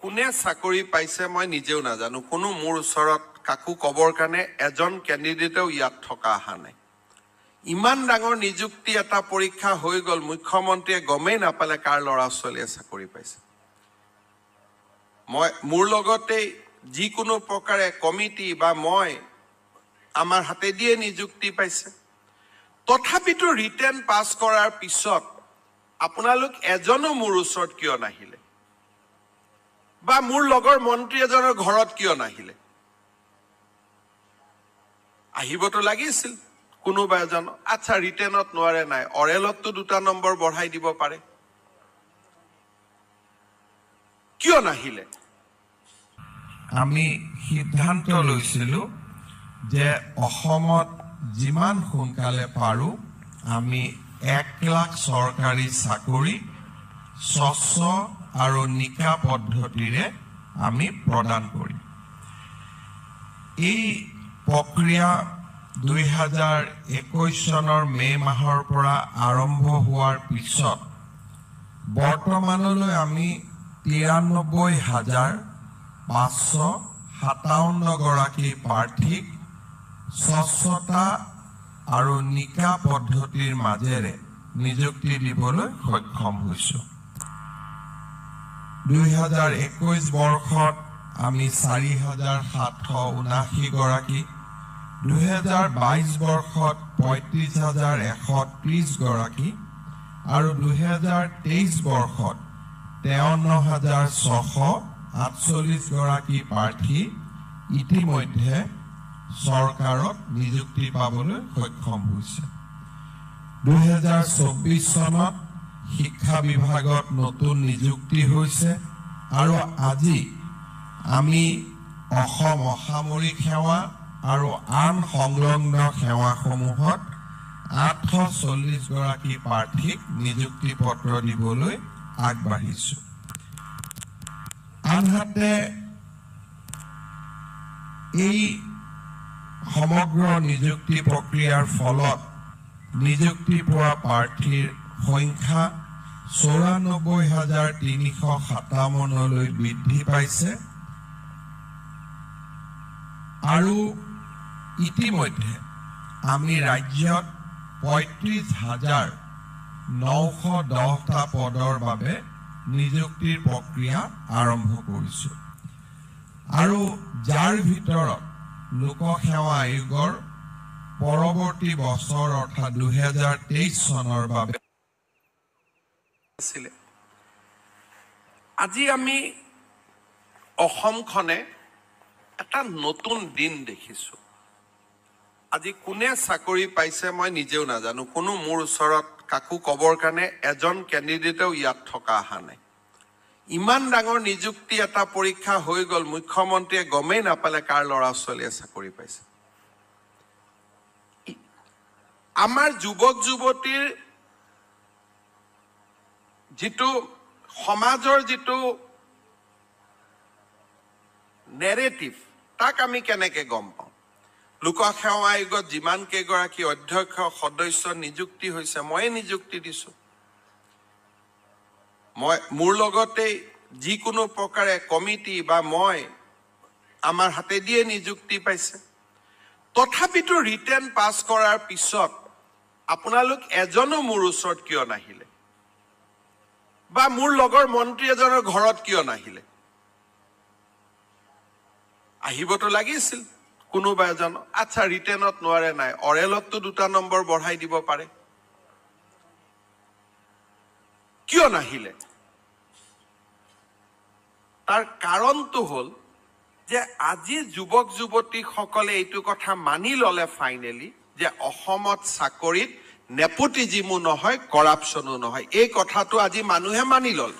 কোনে চাকৰি পাইছে মই নিজেও নাজানো কোনো মোৰ ওচৰত কাকো কবৰ কাৰণে এজন ক্যান্ডিডেটও ইয়াত থকা আহা নাই ইমান ডাঙৰ নিযুক্তি এটা পৰীক্ষা হৈ গল মুখ্যমন্ত্ৰীয়ে গমেই নাপালে কাৰ লৰা ছোৱালীয়ে চাকৰি পাইছে মই মোৰ লগতে যিকোনো প্ৰকাৰে কমিটি বা মই আমাৰ হাতে দিয়ে নিযুক্তি পাইছে তথাপিতো ৰিটেন পাস কৰাৰ পিছত আপোনালোক এজনো মোৰ ওচৰত কিয় নাহিলে বা মোৰ লগৰ মন্ত্ৰী এজনৰ ঘৰত কিয় নাহিলে আহিবতো লাগিছিল কোনোবা এজন আচ্ছা ৰিটেনত নোৱাৰে নাই অৰেলতটো দুটা নম্বৰ বঢ়াই দিব পাৰে কিয় নাহিলে আমি সিদ্ধান্ত লৈছিলো যে অসমত যিমান সোনকালে পাৰো আমি 1 লাখ চৰকাৰী চাকৰি স্বচ্ছ আৰু নিকা পদ্ধতিৰে আমি প্ৰদান কৰিম এই প্ৰক্ৰিয়া 2021 চনৰ মে মাহৰ পৰা আৰম্ভ হোৱাৰ পিছত বৰ্তমানলৈ আমি 93,557 গৰাকী প্ৰাৰ্থীক স্বচ্ছতা আৰু নিকা পদ্ধতিৰ মাজেৰে নিযুক্তি দিবলৈ সক্ষম হৈছো 2021 বৰ্ষত আমি 4,779 গৰাকী 2022 বৰ্ষত 35,130 গৰাকী আৰু 2023 বৰ্ষত 53,648 গৰাকী প্ৰাৰ্থী ইতিমধ্যে চৰকাৰত নিযুক্তি পাবলৈ সক্ষম হৈছে 2024 চনত শিক্ষা বিভাগত নতুন নিযুক্তি হৈছে আৰু আজি আমি অসম অসামৰিক সেৱা আৰু আন সংলগ্ন সেৱাসমূহত 840 গৰাকী প্ৰাৰ্থীক নিযুক্তি পত্ৰ দিবলৈ আগবাঢ়িছো আনহাতে এই সমগ্ৰ নিযুক্তি প্ৰক্ৰিয়াৰ ফলত নিযুক্তি পোৱা প্ৰাৰ্থীৰ সংখ্যা 94,357 লৈ বৃদ্ধি পাইছে আৰু ইতিমধ্যে আমি ৰাজ্যত 35,910টা পদৰ বাবে নিযুক্তিৰ প্ৰক্ৰিয়া আৰম্ভ কৰিছো আৰু যাৰ ভিতৰত লোকসেৱা আয়োগৰ পৰৱৰ্তী বছৰ অৰ্থাৎ 2023 চনৰ বাবে আজি আমি অসমখনে এটা নতুন দিন দেখিছো আজি কোনে চাকৰি পাইছে মই নিজেও নাজানো কোনো মোৰ ওচৰত কাকো কবৰ কাৰণে এজন ক্যান্ডিডেটও ইয়াত থকা আহা নাই ইমান ডাঙৰ নিযুক্তি এটা পৰীক্ষা হৈ গল মুখ্যমন্ত্ৰীয়ে গমেই নাপালে কাৰ লৰা ছোৱালীয়ে চাকৰি পাইছে আমাৰ যুৱক যুৱতীৰ যিটো সমাজৰ যিটো নেৰেটিভ তাক আমি কেনেকে গম পাওঁ লোকসেৱা আয়োগত যিমান কেইগৰাকী অধ্যক্ষ সদস্য নিযুক্তি হৈছে মই নিযুক্তি দিছো মই মোৰ লগতে যিকোনো প্ৰকাৰে কমিটি বা মই আমাৰ হাতে দিয়ে নিযুক্তি পাইছে তথাপিতো ৰিটেন পাস কৰাৰ পিছত আপোনালোক এজনো মোৰ ওচৰত কিয় নাহিলে বা মোৰ লগৰ মন্ত্ৰী এজনৰ ঘৰত কিয় নাহিলে আহিবতো লাগিছিল কোনোবা এজন আচ্ছা ৰিটেনত নোৱাৰে নাই অৰেলতটো দুটা নম্বৰ বঢ়াই দিব পাৰে কিয় নাহিলে তাৰ কাৰণটো হল যে আজি যুৱক যুৱতীসকলে এইটো কথা মানি ললে ফাইনেলি যে অসমত চাকৰিত নেপোটিজিমো নহয় কৰাপচনো নহয় এই কথাটো আজি মানুহে মানি ললে